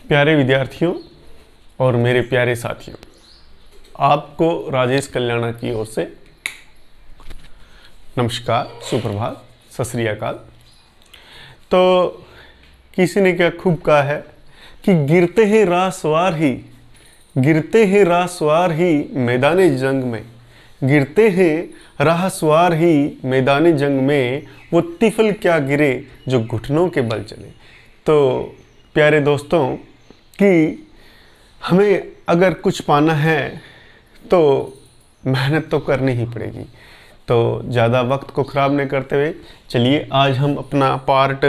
प्यारे विद्यार्थियों और मेरे प्यारे साथियों, आपको राजेश कल्याणा की ओर से नमस्कार, सुप्रभात, सत श्री अकाल। तो किसी ने क्या खूब कहा है कि गिरते हैं राह सवार ही मैदाने जंग में, गिरते हैं राह सवार ही मैदाने जंग में, वो तिफल क्या गिरे जो घुटनों के बल चले। तो प्यारे दोस्तों कि हमें अगर कुछ पाना है तो मेहनत तो करनी ही पड़ेगी। तो ज़्यादा वक्त को ख़राब नहीं करते हुए चलिए आज हम अपना पार्ट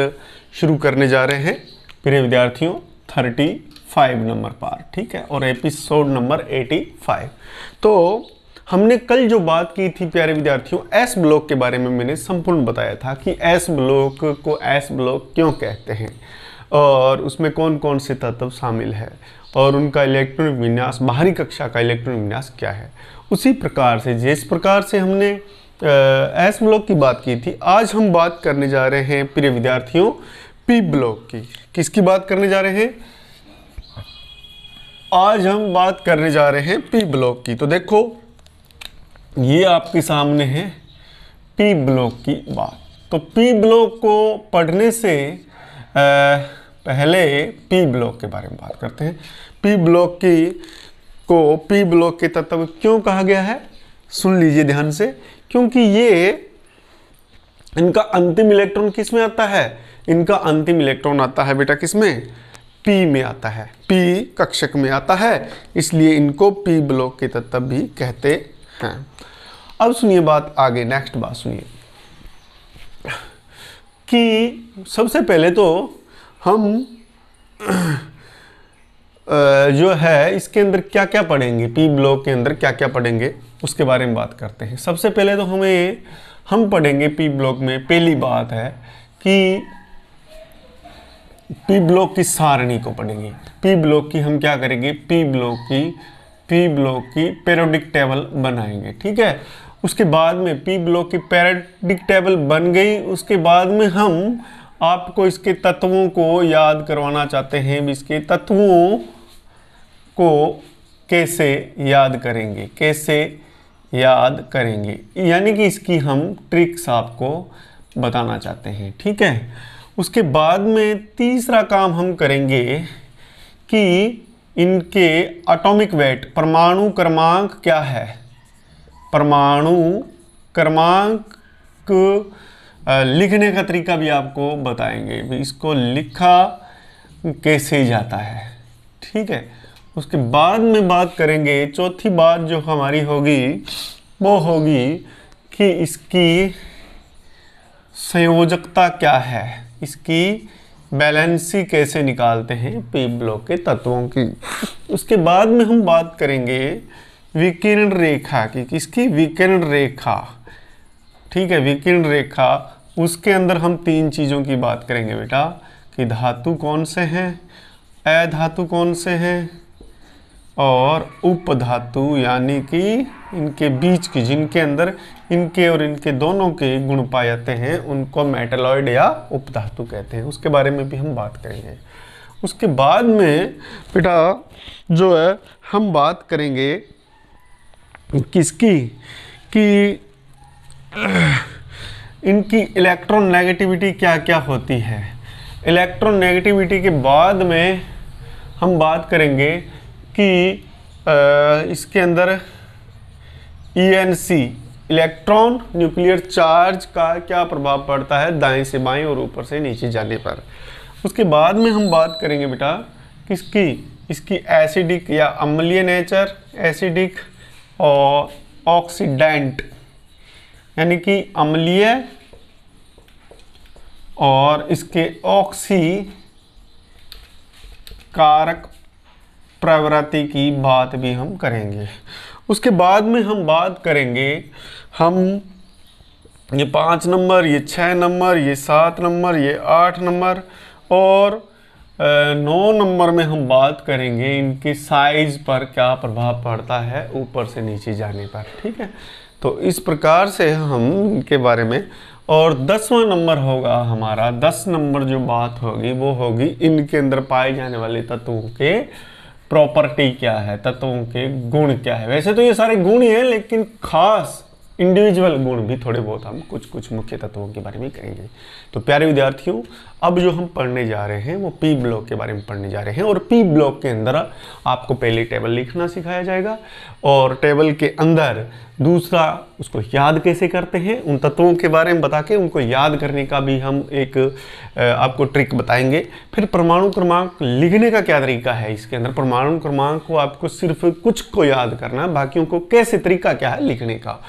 शुरू करने जा रहे हैं प्रिय विद्यार्थियों। 35 नंबर पार्ट, ठीक है, और एपिसोड नंबर 85। तो हमने कल जो बात की थी प्यारे विद्यार्थियों, एस ब्लॉक के बारे में मैंने संपूर्ण बताया था कि एस ब्लॉक को एस ब्लॉक क्यों कहते हैं और उसमें कौन कौन से तत्व शामिल है और उनका इलेक्ट्रॉनिक विन्यास, बाहरी कक्षा का इलेक्ट्रॉनिक विन्यास क्या है। उसी प्रकार से जिस प्रकार से हमने एस ब्लॉक की बात की थी, आज हम बात करने जा रहे हैं प्रिय विद्यार्थियों पी ब्लॉक की। किसकी बात करने जा रहे हैं? आज हम बात करने जा रहे हैं पी ब्लॉक की। तो देखो ये आपके सामने है पी ब्लॉक की बात। तो पी ब्लॉक को पढ़ने से पहले पी ब्लॉक के बारे में बात करते हैं। पी ब्लॉक को पी ब्लॉक के तत्व क्यों कहा गया है, सुन लीजिए ध्यान से। क्योंकि ये इनका अंतिम इलेक्ट्रॉन किस में आता है? इनका अंतिम इलेक्ट्रॉन आता है बेटा किसमें? पी में आता है, पी कक्षक में आता है, इसलिए इनको पी ब्लॉक के तत्व भी कहते हैं। अब सुनिए बात आगे, नेक्स्ट बात सुनिए कि सबसे पहले तो हम जो है इसके अंदर क्या क्या पढ़ेंगे, पी ब्लॉक के अंदर क्या क्या पढ़ेंगे उसके बारे में बात करते हैं। सबसे पहले तो हम पढ़ेंगे पी ब्लॉक में, पहली बात है कि पी ब्लॉक की सारणी को पढ़ेंगे। पी ब्लॉक की हम क्या करेंगे, पी ब्लॉक की पीरियोडिक टेबल बनाएंगे, ठीक है। उसके बाद में पी ब्लॉक की पीरियोडिक टेबल बन गई, उसके बाद में हम आपको इसके तत्वों को याद करवाना चाहते हैं। इसके तत्वों को कैसे याद करेंगे, यानी कि इसकी हम ट्रिक्स आपको बताना चाहते हैं, ठीक है। उसके बाद में तीसरा काम हम करेंगे कि इनके एटॉमिक वेट, परमाणु क्रमांक क्या है, परमाणु क्रमांक लिखने का तरीका भी आपको बताएंगे, इसको लिखा कैसे जाता है, ठीक है। उसके बाद में बात करेंगे, चौथी बात जो हमारी होगी वो होगी कि इसकी संयोजकता क्या है, इसकी बैलेंसी कैसे निकालते हैं पी ब्लॉक के तत्वों की। उसके बाद में हम बात करेंगे विकिरण रेखा की, किसकी? विकिरण रेखा, ठीक है, विकिरण रेखा। उसके अंदर हम तीन चीज़ों की बात करेंगे बेटा कि धातु कौन से हैं, अधातु कौन से हैं और उपधातु, यानी कि इनके बीच की, जिनके अंदर इनके और इनके दोनों के गुण पाए जाते हैं, उनको मेटलॉइड या उपधातु कहते हैं। उसके बारे में भी हम बात करेंगे। उसके बाद में बेटा जो है हम बात करेंगे किसकी कि इनकी इलेक्ट्रॉन नेगेटिविटी क्या क्या होती है। इलेक्ट्रॉन नेगेटिविटी के बाद में हम बात करेंगे कि इसके अंदर ENC, इलेक्ट्रॉन न्यूक्लियर चार्ज का क्या प्रभाव पड़ता है दाएं से बाएं और ऊपर से नीचे जाने पर। उसके बाद में हम बात करेंगे बेटा किसकी, इसकी एसिडिक या अम्लीय नेचर, एसिडिक और ऑक्सीडेंट, यानी कि अम्लीय और इसके ऑक्सी कारक प्रवृत्ति की बात भी हम करेंगे। उसके बाद में हम बात करेंगे ये 5 नंबर, ये 6 नंबर, ये 7 नंबर, ये 8 नंबर और 9 नंबर में हम बात करेंगे इनके साइज पर क्या प्रभाव पड़ता है ऊपर से नीचे जाने पर, ठीक है। तो इस प्रकार से हम इनके बारे में और 10वां नंबर होगा हमारा, 10 नंबर जो बात होगी वो होगी इनके अंदर पाए जाने वाले तत्वों के प्रॉपर्टी क्या है, तत्वों के गुण क्या है। वैसे तो ये सारे गुण ही हैं, लेकिन खास इंडिविजुअल गुण भी थोड़े बहुत हम कुछ कुछ मुख्य तत्वों के बारे में करेंगे। तो प्यारे विद्यार्थियों, अब जो हम पढ़ने जा रहे हैं वो पी ब्लॉक के बारे में पढ़ने जा रहे हैं। और पी ब्लॉक के अंदर आपको पहले टेबल लिखना सिखाया जाएगा, और टेबल के अंदर दूसरा उसको याद कैसे करते हैं, उन तत्वों के बारे में बता के उनको याद करने का भी हम एक आपको ट्रिक बताएंगे। फिर परमाणु क्रमांक लिखने का क्या तरीका है, इसके अंदर परमाणु क्रमांक को आपको सिर्फ कुछ को याद करना, बाकियों को कैसे तरीका क्या है लिखने का।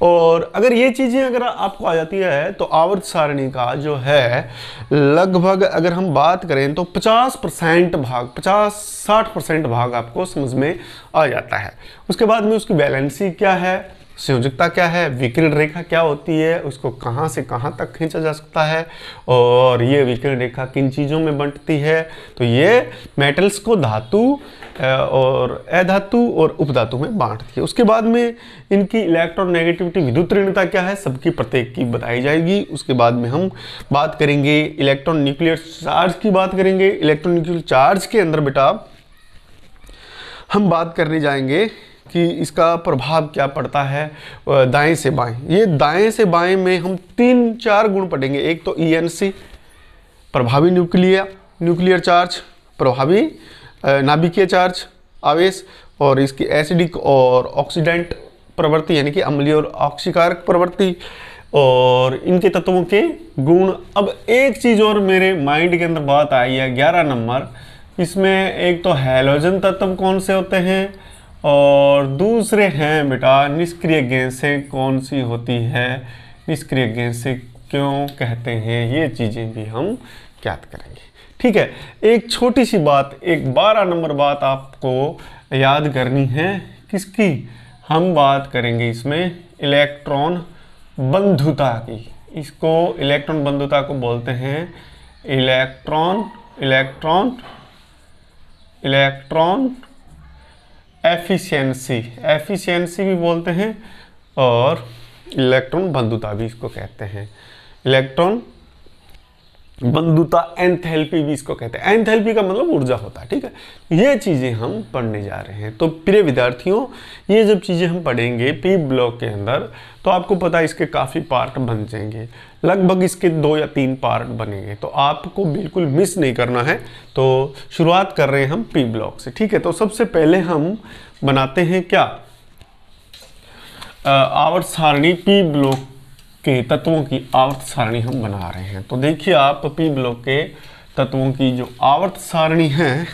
और अगर ये चीज़ें अगर आपको आ जाती है तो आवर्त सारणी का जो है लगभग अगर हम बात करें तो 50% भाग, 50-60% भाग आपको समझ में आ जाता है। उसके बाद में उसकी वैलेंसी क्या है, संयोजकता क्या है, विकिरण रेखा क्या होती है, उसको कहाँ से कहाँ तक खींचा जा सकता है, और ये विकिरण रेखा किन चीज़ों में बंटती है। तो ये मेटल्स को धातु और अधातु और उपधातु में बांटती है। उसके बाद में इनकी इलेक्ट्रोनेगेटिविटी, विद्युत ऋणता क्या है, सबकी प्रत्येक की बताई जाएगी। उसके बाद में हम बात करेंगे इलेक्ट्रॉन न्यूक्लियर चार्ज की बात करेंगे। इलेक्ट्रॉन न्यूक्लियर चार्ज के अंदर बेटा हम बात करने जाएंगे कि इसका प्रभाव क्या पड़ता है दाएं से बाएं। ये दाएं से बाएं में हम 3-4 गुण पढ़ेंगे। एक तो ENC, प्रभावी न्यूक्लियर चार्ज, प्रभावी नाभिकीय चार्ज आवेश, और इसकी एसिडिक और ऑक्सीडेंट प्रवृत्ति यानी कि अम्लीय और ऑक्सीकारक प्रवृत्ति, और इनके तत्वों के गुण। अब एक चीज़ और मेरे माइंड के अंदर बात आई है, 11 नंबर, इसमें एक तो हैलोजन तत्व कौन से होते हैं, और दूसरे हैं बेटा निष्क्रिय गैसें कौन सी होती है, निष्क्रिय गैसें क्यों कहते हैं, ये चीज़ें भी हम ज्ञात करेंगे। ठीक है, एक छोटी सी बात, एक 12 नंबर बात आपको याद करनी है, किसकी, हम बात करेंगे इसमें इलेक्ट्रॉन बंधुता की। इसको इलेक्ट्रॉन बंधुता को बोलते हैं इलेक्ट्रॉन एफिशिएंसी भी बोलते हैं, और इलेक्ट्रॉन बंधुता भी इसको कहते हैं। इलेक्ट्रॉन बंधुता, एंथैल्पी भी इसको कहते हैं। एंथैल्पी का मतलब ऊर्जा होता है। ठीक है, ये चीज़ें हम पढ़ने जा रहे हैं। तो प्रिय विद्यार्थियों, ये जब चीज़ें हम पढ़ेंगे पी ब्लॉक के अंदर, तो आपको पता है इसके काफ़ी पार्ट बन जाएंगे, लगभग इसके 2 या 3 पार्ट बनेंगे, तो आपको बिल्कुल मिस नहीं करना है। तो शुरुआत कर रहे हैं हम पी ब्लॉक से। ठीक है, तो सबसे पहले हम बनाते हैं क्या, आवर्त सारणी, पी ब्लॉक के तत्वों की आवर्त सारणी हम बना रहे हैं। तो देखिए आप पी ब्लॉक के तत्वों की जो आवर्त सारणी है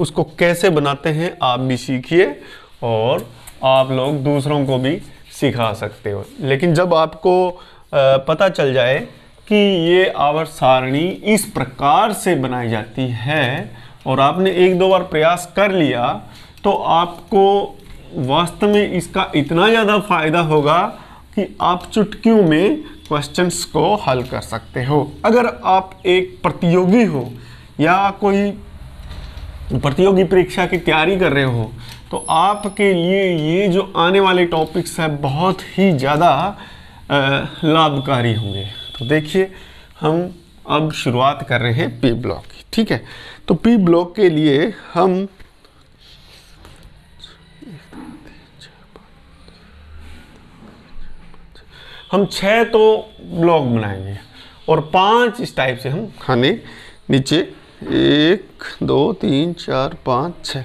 उसको कैसे बनाते हैं आप भी सीखिए, और आप लोग दूसरों को भी सिखा सकते हो। लेकिन जब आपको पता चल जाए कि ये आवर्त सारणी इस प्रकार से बनाई जाती है और आपने 1-2 बार प्रयास कर लिया, तो आपको वास्तव में इसका इतना ज़्यादा फायदा होगा कि आप चुटकियों में क्वेश्चंस को हल कर सकते हो। अगर आप एक प्रतियोगी हो या कोई प्रतियोगी परीक्षा की तैयारी कर रहे हो, तो आपके लिए ये जो आने वाले टॉपिक्स हैं बहुत ही ज़्यादा लाभकारी होंगे। तो देखिए हम अब शुरुआत कर रहे हैं पी ब्लॉक की। ठीक है, तो पी ब्लॉक के लिए हम हम 6 तो ब्लॉक बनाएंगे और 5 इस टाइप से हम खाने नीचे 1 2 3 4 5 6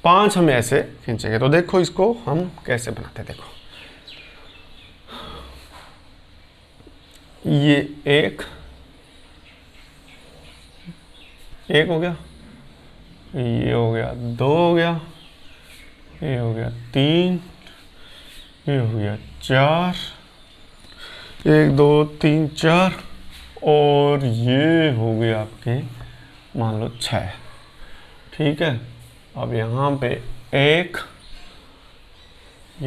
5 हम ऐसे खींचेंगे। तो देखो इसको हम कैसे बनाते हैं। देखो ये एक हो गया, ये हो गया 2 हो गया, ये हो गया 3, ये हो गया 4, 1 2 3 4, और ये हो गया आपके मान लो 6। ठीक है, अब यहाँ पे ये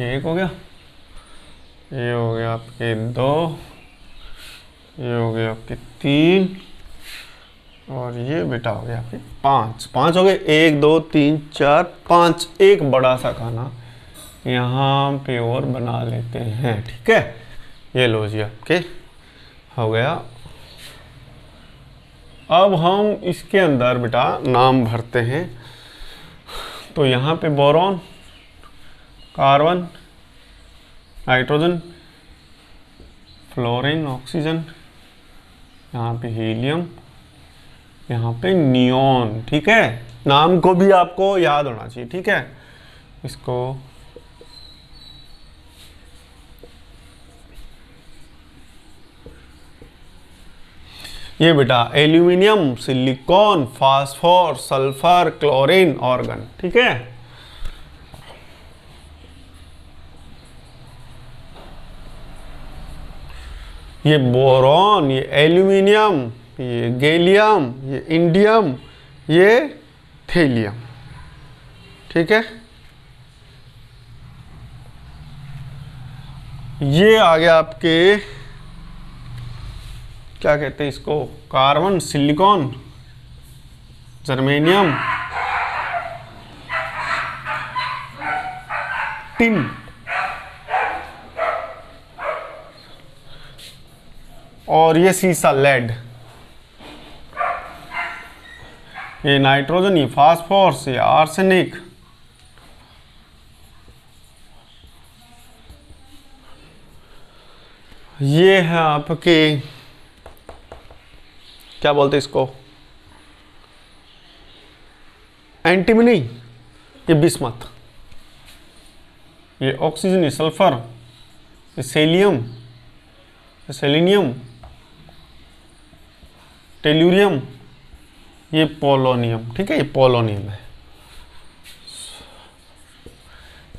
1 हो गया, ये हो गया आपके 2, ये हो गया आपके 3, और ये बेटा हो गया आपके 5 हो गए। 1 2 3 4 5, एक बड़ा सा खाना यहाँ पे और बना लेते हैं। ठीक है, ये लो जी आपके हो गया। अब हम इसके अंदर बेटा नाम भरते हैं। तो यहाँ पे boron, carbon, nitrogen, fluorine, oxygen, यहाँ पे हीलियम, यहाँ पे नियॉन। ठीक है, नाम को भी आपको याद होना चाहिए। ठीक है, इसको ये बेटा aluminium, silicon, phosphor, sulphur, chlorine, organ. ठीक है, ये बोरॉन, ये एल्यूमिनियम, ये गैलियम, ये इंडियम, ये थेलियम। ठीक है, ये आ गया आपके क्या कहते हैं इसको, कार्बन, सिलिकॉन, जर्मेनियम, टिन, और ये सीसा, लेड, ये नाइट्रोजन, ये फास्फोरस, ये आर्सेनिक, ये है आपके क्या बोलते हैं इसको, एंटीमनी, ये बिस्मथ, ये ऑक्सीजन, ये सल्फर, ये सेलियम, ये सेलेनियम, टेल्यूरियम, ये पोलोनियम। ठीक है, ये पोलोनियम है।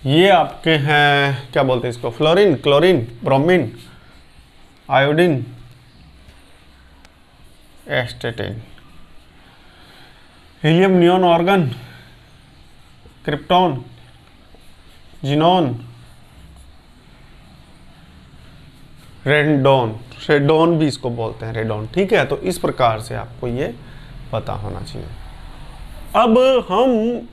ये आपके हैं क्या बोलते हैं इसको, fluorine, chlorine, bromine, iodine, एस्टेटिन, helium, neon, organ, krypton, xenon, radon, radon भी इसको बोलते हैं, रेडोन। ठीक है, तो इस प्रकार से आपको ये पता होना चाहिए। अब हम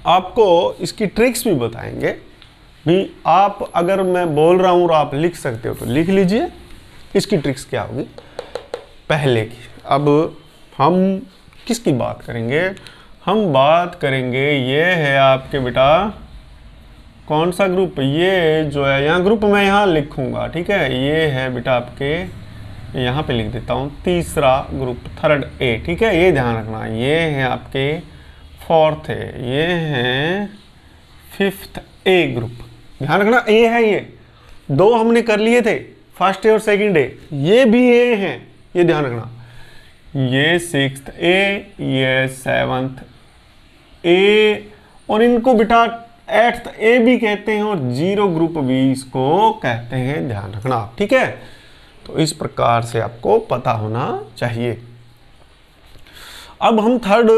आपको इसकी ट्रिक्स भी बताएंगे भी। आप अगर मैं बोल रहा हूँ और आप लिख सकते हो तो लिख लीजिए, इसकी ट्रिक्स क्या होगी पहले की। अब हम किसकी बात करेंगे, हम बात करेंगे ये है आपके बेटा कौन सा ग्रुप, ये जो है यहाँ ग्रुप मैं यहाँ लिखूंगा। ठीक है, ये है बेटा आपके, यहाँ पे लिख देता हूँ तीसरा ग्रुप, थर्ड ए। ठीक है, ये ध्यान रखना, ये है आपके फोर्थ है, ये है फिफ्थ ए ग्रुप। ध्यान रखना, ए है, ये दो हमने कर लिए थे, फर्स्ट ए और सेकंड ए, ये भी ए हैं, ये ध्यान रखना। ये सिक्स्थ ए, ये सेवंथ ए, और इनको बेटा एट्थ ए भी कहते हैं और जीरो ग्रुप भी इसको कहते हैं, ध्यान रखना आप। ठीक है, तो इस प्रकार से आपको पता होना चाहिए। अब हम थर्ड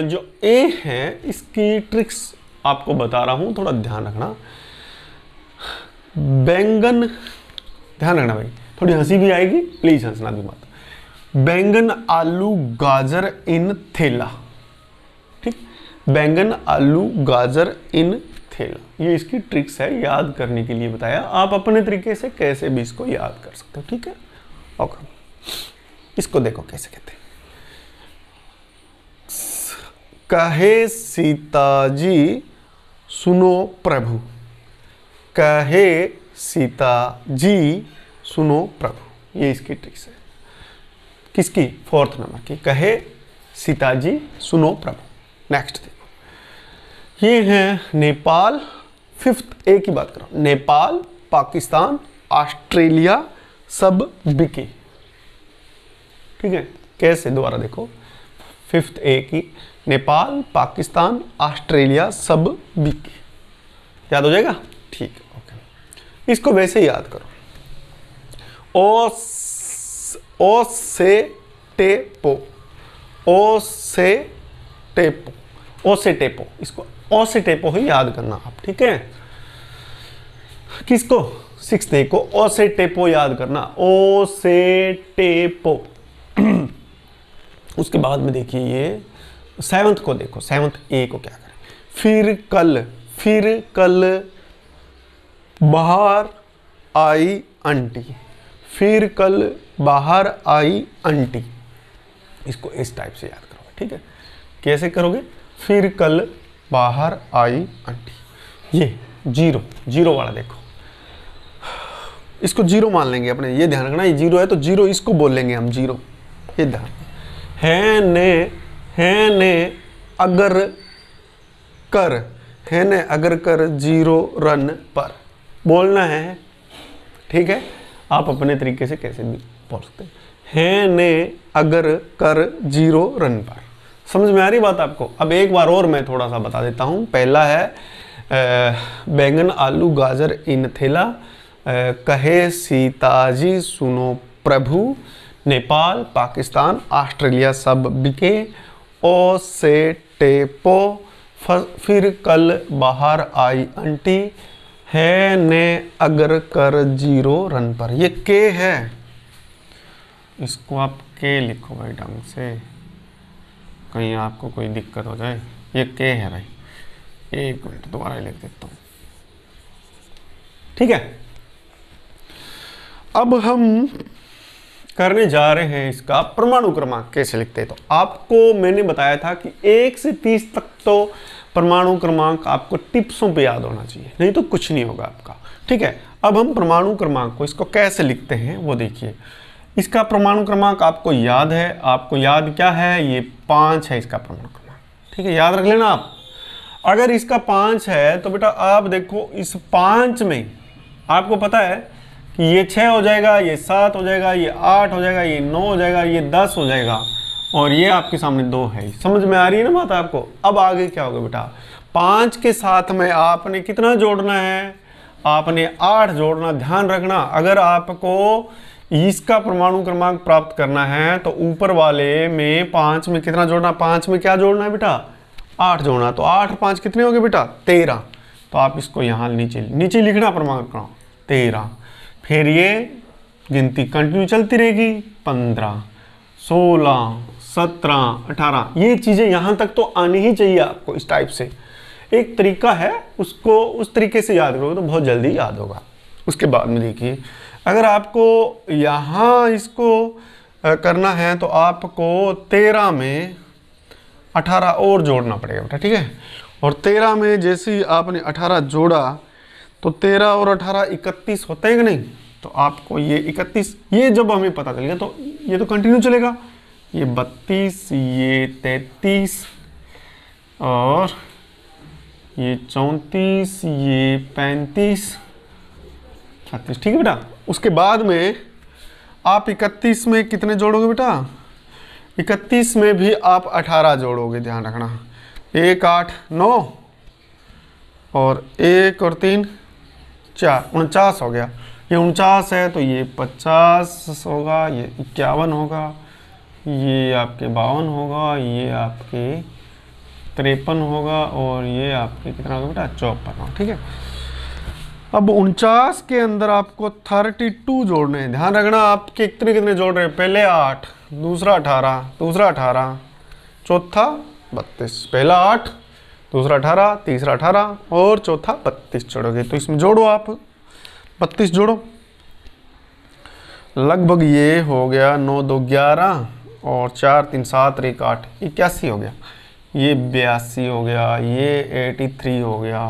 जो ए है इसकी ट्रिक्स आपको बता रहा हूं, थोड़ा ध्यान रखना। बैंगन, ध्यान रखना भाई, थोड़ी हंसी भी आएगी, प्लीज हंसना भी मत। बैंगन, आलू, गाजर इन थैला। ठीक, बैंगन, आलू, गाजर इन थैला, ये इसकी ट्रिक्स है, याद करने के लिए बताया। आप अपने तरीके से कैसे भी इसको याद कर सकते हो। ठीक है, ओके, इसको देखो कैसे कहते हैं। कहे सीता जी सुनो प्रभु, कहे सीता जी सुनो प्रभु, ये इसकी ट्रिक्स है। किसकी, फोर्थ नंबर की, कहे सीता जी सुनो प्रभु। नेक्स्ट देखो, ये है नेपाल, फिफ्थ ए की बात करो, नेपाल, पाकिस्तान, ऑस्ट्रेलिया सब बिके। ठीक है, कैसे, दोबारा देखो, फिफ्थ ए की, नेपाल, पाकिस्तान, ऑस्ट्रेलिया सब बिके। याद हो जाएगा, ठीक है, ओके। इसको वैसे ही याद करो, ओ से टेपो, ओ से टेपो, ओ से टेपो, इसको ओ से टेपो ही याद करना आप। ठीक है, किसको, सिक्स्थ ए को ओ से टेपो याद करना, ओ से टेपो। उसके बाद में देखिए ये सेवंथ को देखो, सेवंथ ए को क्या करें, फिर कल बाहर आई आंटी, फिर कल बाहर आई आंटी, इसको इस टाइप से याद करोगे, ठीक है। कैसे करोगे, फिर कल बाहर आई आंटी, ये जीरो, जीरो वाला देखो, इसको जीरो मान लेंगे अपने, ये ध्यान रखना, ये जीरो है तो जीरो इसको बोल लेंगे हम जीरो, ये ध्यान। है ने अगर कर, है ने अगर कर जीरो रन पर बोलना है, ठीक है। आप अपने तरीके से कैसे भी बोल सकते हैं, है ने अगर कर जीरो रन पर। समझ में आ रही बात आपको। अब एक बार और मैं थोड़ा सा बता देता हूँ। पहला है बैंगन आलू गाजर इन थैला, कहे सीताजी सुनो प्रभु, नेपाल पाकिस्तान ऑस्ट्रेलिया सब बिके, ओ से टेपो, फिर कल बाहर आई आंटी, है ने अगर कर जीरो रन पर। ये के है, इसको आप के लिखो भाई ढंग से, कहीं आपको कोई दिक्कत हो जाए। ये के है भाई, एक मिनट दोबारा लिख देता हूँ, ठीक है। अब हम करने जा रहे हैं इसका परमाणु क्रमांक कैसे लिखते हैं। तो आपको मैंने बताया था कि 1 से 30 तक तो परमाणु क्रमांक आपको टिप्सों पे याद होना चाहिए, नहीं तो कुछ नहीं होगा आपका, ठीक है। अब हम परमाणु क्रमांक को इसको कैसे लिखते हैं वो देखिए। इसका परमाणु क्रमांक आपको याद है, आपको याद क्या है, ये 5 है इसका परमाणु क्रमांक, ठीक है, याद रख लेना आप। अगर इसका 5 है तो बेटा आप देखो इस 5 में आपको पता है कि ये 6 हो जाएगा, ये 7 हो जाएगा, ये 8 हो जाएगा, ये 9 हो जाएगा, ये 10 हो जाएगा, और ये आपके सामने 2 है। समझ में आ रही है ना बात आपको। अब आगे क्या होगा बेटा, 5 के साथ में आपने कितना जोड़ना है, आपने 8 जोड़ना। ध्यान रखना, अगर आपको इसका परमाणु क्रमांक प्राप्त करना है तो ऊपर वाले में 5 में कितना जोड़ना, 5 में क्या जोड़ना है बेटा, 8 जोड़ना। तो 8 और 5 कितने हो गए बेटा, 13। तो आप इसको यहाँ नीचे लिखना परमाणु क्रमांक 13। फिर ये गिनती कंटिन्यू चलती रहेगी, 15, 16, 17, 18, ये चीज़ें यहाँ तक तो आनी ही चाहिए आपको। इस टाइप से एक तरीका है, उसको उस तरीके से याद करोगे तो बहुत जल्दी याद होगा। उसके बाद में देखिए, अगर आपको यहाँ इसको करना है तो आपको 13 में 18 और जोड़ना पड़ेगा बेटा, ठीक है। और 13 में जैसे ही आपने 18 जोड़ा तो 13 और 18 31 होते हैं कि नहीं। तो आपको ये 31, ये जब हमें पता चल गया तो ये तो कंटिन्यू चलेगा, ये 32, ये 33 और ये 34, ये 35, 36, ठीक है बेटा। उसके बाद में आप 31 में कितने जोड़ोगे बेटा, 31 में भी आप 18 जोड़ोगे, ध्यान रखना। 1, 8, 9 और 1 और 3, 4, 49 हो गया। ये 49 है तो ये 50 होगा, ये 51 होगा, ये आपके 52 होगा, ये आपके 53 होगा और ये आपके कितना होगा बेटा, 54, ठीक है। अब 49 के अंदर आपको 32 जोड़ने हैं। ध्यान रखना आप कितने कितने जोड़ रहे हैं, पहले 8, दूसरा 18, दूसरा 18, चौथा 32, पहला 8, दूसरा 18, तीसरा 18 और चौथा 32 जोड़ोगे। तो इसमें जोड़ो आप 32 जोड़ो, लगभग ये हो गया 9, 2, 11 और 4, 3, 7, 1, 8, 81 हो गया। ये 82 हो गया, ये 83 हो गया,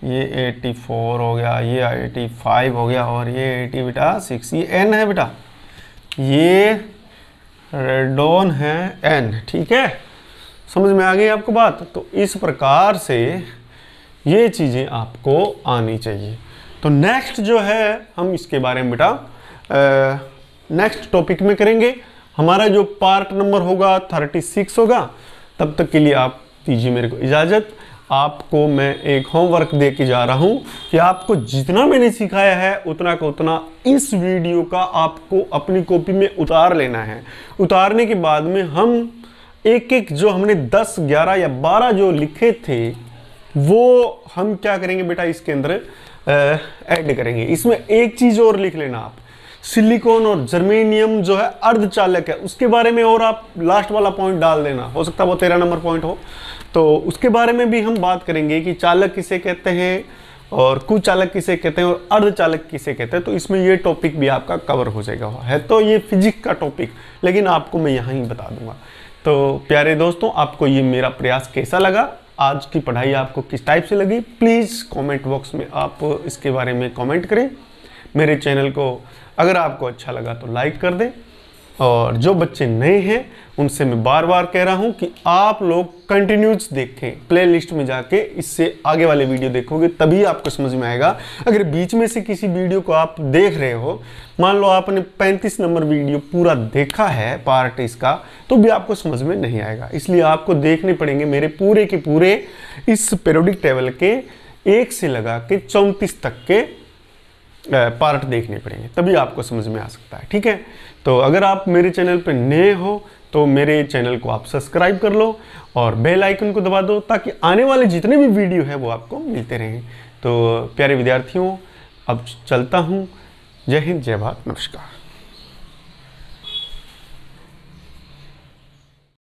ये 84 हो गया, ये 85 हो गया और ये 80 बेटा 6, ये n है बेटा, ये रेडॉन है n, ठीक है। समझ में आ गई आपको बात। तो इस प्रकार से ये चीज़ें आपको आनी चाहिए। तो नेक्स्ट जो है हम इसके बारे में बेटा नेक्स्ट टॉपिक में करेंगे। हमारा जो पार्ट नंबर होगा 36 होगा। तब तक के लिए आप दीजिए मेरे को इजाज़त। आपको मैं एक होमवर्क दे के जा रहा हूं कि आपको जितना मैंने सिखाया है उतना का उतना इस वीडियो का आपको अपनी कॉपी में उतार लेना है। उतारने के बाद में हम एक एक जो हमने 10, 11 या 12 जो लिखे थे वो हम क्या करेंगे बेटा इसके अंदर ऐड करेंगे। इसमें एक चीज़ और लिख लेना आप, सिलिकॉन और जर्मेनियम जो है अर्धचालक है, उसके बारे में और आप लास्ट वाला पॉइंट डाल देना। हो सकता है वो 13 नंबर पॉइंट हो, तो उसके बारे में भी हम बात करेंगे कि चालक किसे कहते हैं और कुचालक किसे कहते हैं और अर्धचालक किसे कहते हैं, तो इसमें ये टॉपिक भी आपका कवर हो जाएगा। है तो ये फिजिक्स का टॉपिक, लेकिन आपको मैं यहाँ ही बता दूंगा। तो प्यारे दोस्तों, आपको ये मेरा प्रयास कैसा लगा, आज की पढ़ाई आपको किस टाइप से लगी, प्लीज़ कमेंट बॉक्स में आप इसके बारे में कमेंट करें। मेरे चैनल को अगर आपको अच्छा लगा तो लाइक कर दें, और जो बच्चे नए हैं उनसे मैं बार बार कह रहा हूं कि आप लोग कंटिन्यूस देखें, प्लेलिस्ट में जाके इससे आगे वाले वीडियो देखोगे तभी आपको समझ में आएगा। अगर बीच में से किसी वीडियो को आप देख रहे हो, मान लो आपने 35 नंबर वीडियो पूरा देखा है पार्ट इसका, तो भी आपको समझ में नहीं आएगा। इसलिए आपको देखने पड़ेंगे मेरे पूरे के पूरे इस पीरियोडिक टेबल के 1 से लगा के 34 तक के पार्ट देखने पड़ेंगे, तभी आपको समझ में आ सकता है। ठीक है, तो अगर आप मेरे चैनल पर नए हो तो मेरे चैनल को आप सब्सक्राइब कर लो और बेल आइकन को दबा दो, ताकि आने वाले जितने भी वीडियो है वो आपको मिलते रहें। तो प्यारे विद्यार्थियों, अब चलता हूँ। जय हिंद, जय भारत, नमस्कार।